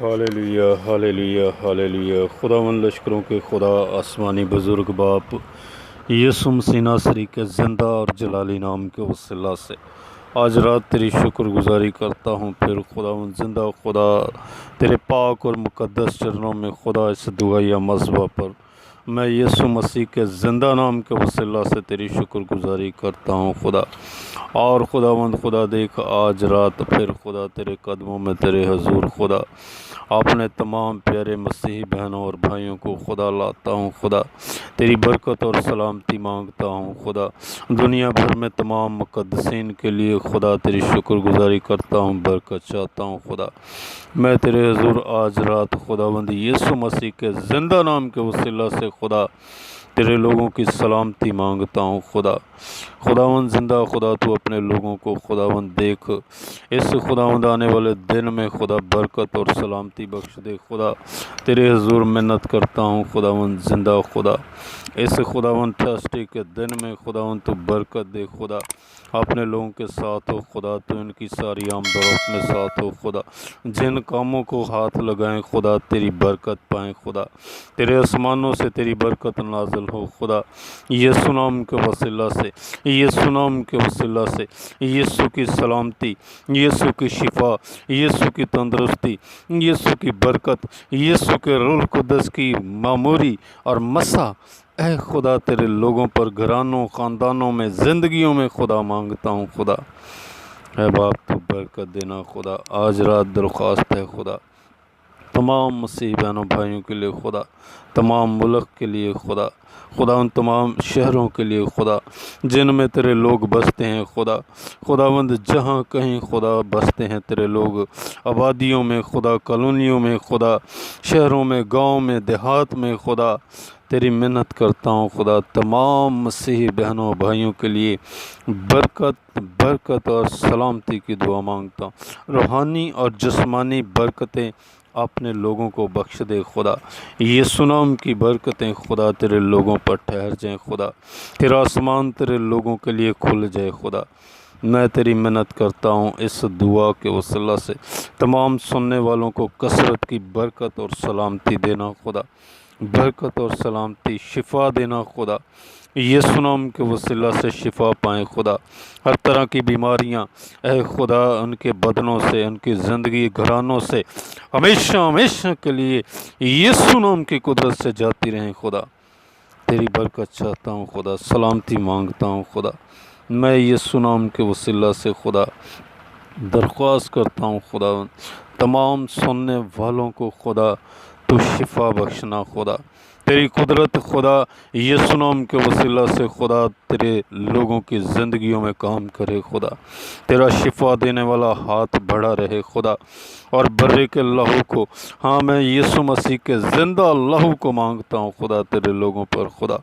ہاللیلویا ہاللیلویا ہاللیلویا، خداوند لشکروں کے خدا، آسمانی بزرگ باپ یسوع مسیح ناصری کے زندہ اور جلالی نام کے وسیلہ سے آج رات تیری شکر گزاری کرتا ہوں۔ پھر خداوند زندہ خدا تیرے پاک اور مقدس چرنوں میں خدا اس دعائیہ مذبح پر میں یسوع مسیح کے زندہ نام کے وسیلہ سے تیری شکر گزاری کرتا ہوں خدا۔ اور خداوند خدا دیکھ آج رات پھر خدا تیرے قدموں میں تیرے حضور خدا اپنے تمام پیارے مسیحی بہنوں اور بھائیوں کو خدا لاتا ہوں خدا، تیری برکت اور سلامتی مانگتا ہوں خدا۔ دنیا بھر میں تمام مقدسین کے لیے خدا تیری شکر گزاری کرتا ہوں، برکت چاہتا ہوں خدا۔ میں تیرے حضور آج رات خداوند یسوع مسیح کے زندہ نام کے وسیلہ سے خدا تیرے لوگوں کی سلامتی مانگتا ہوں خدا۔ خداوند زندہ خدا تو اپنے لوگوں کو خداوند دیکھ، اس خداوند آنے والے دن میں خدا برکت اور سلامتی بخش دے خدا۔ تیرے حضور منت کرتا ہوں خداوند زندہ خدا، اس خداوند تھرسڈے کے دن میں خداوند تو برکت دے خدا، اپنے لوگوں کے ساتھ ہو خدا، تو ان کی ساری آمد و رفت میں ساتھ ہو خدا۔ جن کاموں کو ہاتھ لگائیں خدا تیری برکت پائیں خدا، تیرے آسمانوں سے تیری برکت نازل ہو خدا۔ یسوع نام کے وسیلہ سے، یسوع نام کے وسیلہ سے، یسوع کی سلامتی، یسوع کی شفا، یسوع کی تندرستی، یسوع کی برکت، یسوع کے روح القدس کی معموری اور مسح اے خدا تیرے لوگوں پر، گھرانوں، خاندانوں میں، زندگیوں میں خدا مانگتا ہوں خدا۔ اے باپ تو برکت دینا خدا۔ آج رات درخواست ہے خدا تمام مسیحی بہنوں بھائیوں کے لیے خدا، تمام ملک کے لیے خدا، خدا ان تمام شہروں کے لیے خدا جن میں تیرے لوگ بستے ہیں خدا۔ خداوند جہاں کہیں خدا بستے ہیں تیرے لوگ، آبادیوں میں خدا، کالونیوں میں خدا، شہروں میں، گاؤں میں، دیہات میں خدا، تیری منت کرتا ہوں خدا۔ تمام مسیحی بہنوں بھائیوں کے لیے برکت اور سلامتی کی دعا مانگتا ہوں۔ روحانی اور جسمانی برکتیں اپنے لوگوں کو بخش دے خدا۔ یسوع نام کی برکتیں خدا تیرے لوگوں پر ٹھہر جائیں خدا، تیرا آسمان تیرے لوگوں کے لیے کھل جائے خدا۔ میں تیری منت کرتا ہوں اس دعا کے وسیلہ سے تمام سننے والوں کو کثرت کی برکت اور سلامتی دینا خدا، برکت اور سلامتی، شفا دینا خدا۔ یسوع نام کے وسیلہ سے شفا پائیں خدا، ہر طرح کی بیماریاں اے خدا ان کے بدنوں سے، ان کی زندگی گھرانوں سے ہمیشہ ہمیشہ کے لیے یسوع نام کی قدرت سے جاتی رہیں خدا۔ تیری برکت چاہتا ہوں خدا، سلامتی مانگتا ہوں خدا۔ میں یسوع نام کے وسیلہ سے خدا درخواست کرتا ہوں خدا، تمام سننے والوں کو خدا تو شفا بخشنا خدا، تیری قدرت خدا یسوع نام کے وسیلہ سے خدا تیرے لوگوں کی زندگیوں میں کام کرے خدا، تیرا شفا دینے والا ہاتھ بڑھا رہے خدا۔ اور برے کے لہو کو، ہاں میں یسوع مسیح کے زندہ لہو کو مانگتا ہوں خدا تیرے لوگوں پر خدا۔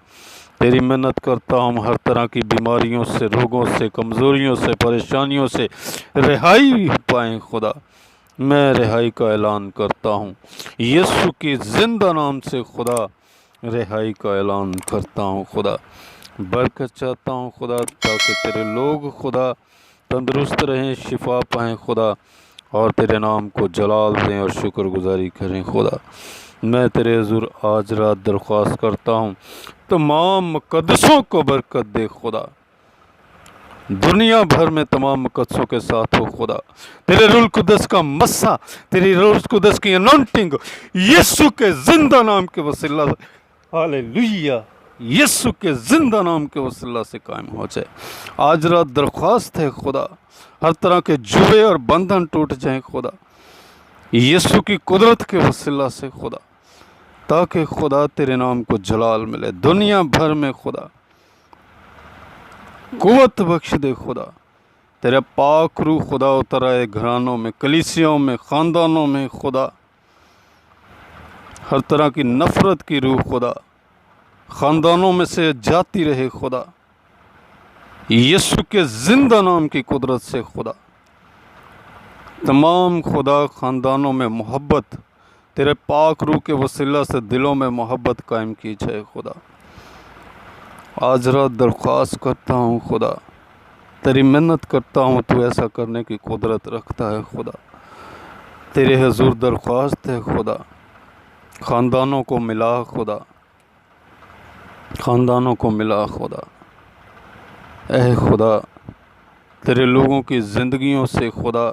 تیری منت کرتا ہوں ہر طرح کی بیماریوں سے، روگوں سے، کمزوریوں سے، پریشانیوں سے رہائی پائیں خدا۔ میں رہائی کا اعلان کرتا ہوں یسوع کی زندہ نام سے خدا، رہائی کا اعلان کرتا ہوں خدا۔ برکت چاہتا ہوں خدا تاکہ تیرے لوگ خدا تندرست رہیں، شفا پائیں خدا، اور تیرے نام کو جلال دیں اور شکر گزاری کریں خدا۔ میں تیرے حضور آج رات درخواست کرتا ہوں تمام مقدسوں کو برکت دے خدا، دنیا بھر میں تمام مقدسوں کے ساتھ ہو خدا، تیرے روح القدس کا مسح، تیری روح القدس کی انونٹنگ یسوع کے زندہ نام کے وسیلہ سے، ہاللیلویا، یسوع کے زندہ نام کے وسیلہ سے قائم ہو جائے۔ آج رات درخواست ہے خدا ہر طرح کے جوے اور بندھن ٹوٹ جائیں خدا، یسوع کی قدرت کے وسیلہ سے خدا، تاکہ خدا تیرے نام کو جلال ملے دنیا بھر میں خدا، قوت بخش دے خدا، تیرے پاک روح خدا اتر آئے گھرانوں میں، کلیسیوں میں، خاندانوں میں خدا، ہر طرح کی نفرت کی روح خدا خاندانوں میں سے جاتی رہے خدا، یسوع کے زندہ نام کی قدرت سے خدا۔ تمام خدا خاندانوں میں محبت تیرے پاک روح کے وسیلہ سے دلوں میں محبت قائم کی جائے خدا۔ آج رات درخواست کرتا ہوں خدا، تیری منت کرتا ہوں، تو ایسا کرنے کی قدرت رکھتا ہے خدا۔ تیرے حضور درخواست ہے خدا، خاندانوں کو ملا خدا، خاندانوں کو ملا خدا۔ اے خدا، تیرے لوگوں کی زندگیوں سے خدا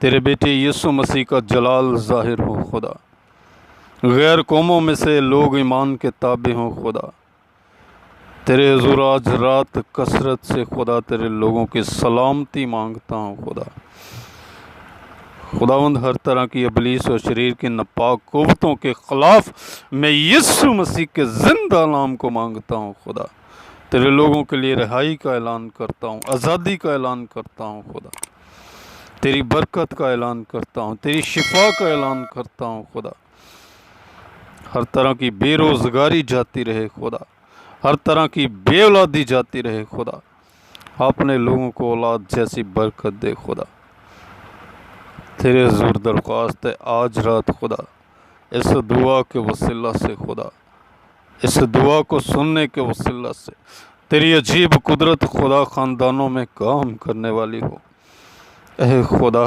تیرے بیٹے یسوع مسیح کا جلال ظاہر ہو خدا۔ غیر قوموں میں سے لوگ ایمان کے تابع ہوں خدا۔ تیرے حضور آج رات کثرت سے خدا تیرے لوگوں کی سلامتی مانگتا ہوں خدا۔ خداوند، ہر طرح کی ابلیس اور شریر کی ناپاک قوتوں کے خلاف میں یسوع مسیح کے زندہ نام کو مانگتا ہوں خدا۔ تیرے لوگوں کے لیے رہائی کا اعلان کرتا ہوں، آزادی کا اعلان کرتا ہوں خدا، تیری برکت کا اعلان کرتا ہوں، تیری شفا کا اعلان کرتا ہوں خدا۔ ہر طرح کی بے روزگاری جاتی رہے خدا، ہر طرح کی بے اولادی جاتی رہے خدا۔ اپنے لوگوں کو اولاد جیسی برکت دے خدا۔ تیرے حضور درخواست ہے آج رات خدا، اس دعا کے وسیلہ سے خدا، اس دعا کو سننے کے وسیلہ سے تیری عجیب قدرت خدا خاندانوں میں کام کرنے والی ہو۔ اے خدا،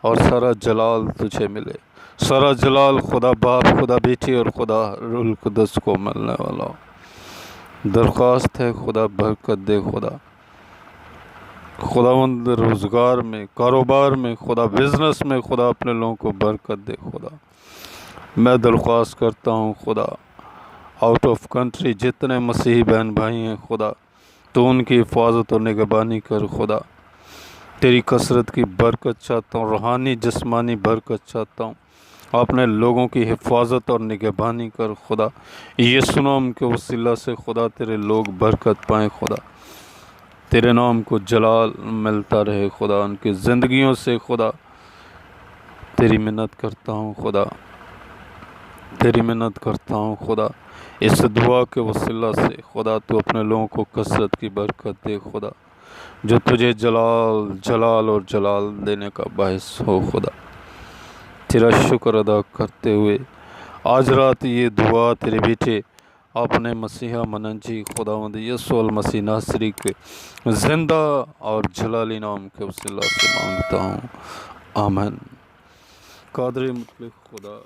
اور سارا جلال تجھے ملے، سارا جلال خدا باپ، خدا بیٹی اور خدا روح القدس کو ملنے والا ہو۔ درخواست ہے خدا، برکت دے خدا۔ خداوند، روزگار میں، کاروبار میں خدا، بزنس میں خدا اپنے لوگوں کو برکت دے خدا۔ میں درخواست کرتا ہوں خدا، آؤٹ آف کنٹری جتنے مسیحی بہن بھائی ہیں خدا، تو ان کی حفاظت اور نگہبانی کر خدا۔ تیری کثرت کی برکت چاہتا ہوں، روحانی جسمانی برکت چاہتا ہوں۔ اپنے لوگوں کی حفاظت اور نگہبانی کر خدا۔ یسوع نام کے وسیلہ سے خدا تیرے لوگ برکت پائیں خدا۔ تیرے نام کو جلال ملتا رہے خدا، ان کی زندگیوں سے خدا تیری منت کرتا ہوں خدا، تیری منت کرتا ہوں خدا۔ اس دعا کے وسیلہ سے خدا تو اپنے لوگوں کو کثرت کی برکت دے خدا، جو تجھے جلال جلال اور جلال دینے کا باعث ہو خدا۔ تیرا شکر ادا کرتے ہوئے آج رات یہ دعا تیرے بیٹے اپنے مسیحا مننجی خداوند یسوع المسیح ناصری کے زندہ اور جلالی نام کے وسیلہ سے مانگتا ہوں، آمین۔ قادر مطلق خدا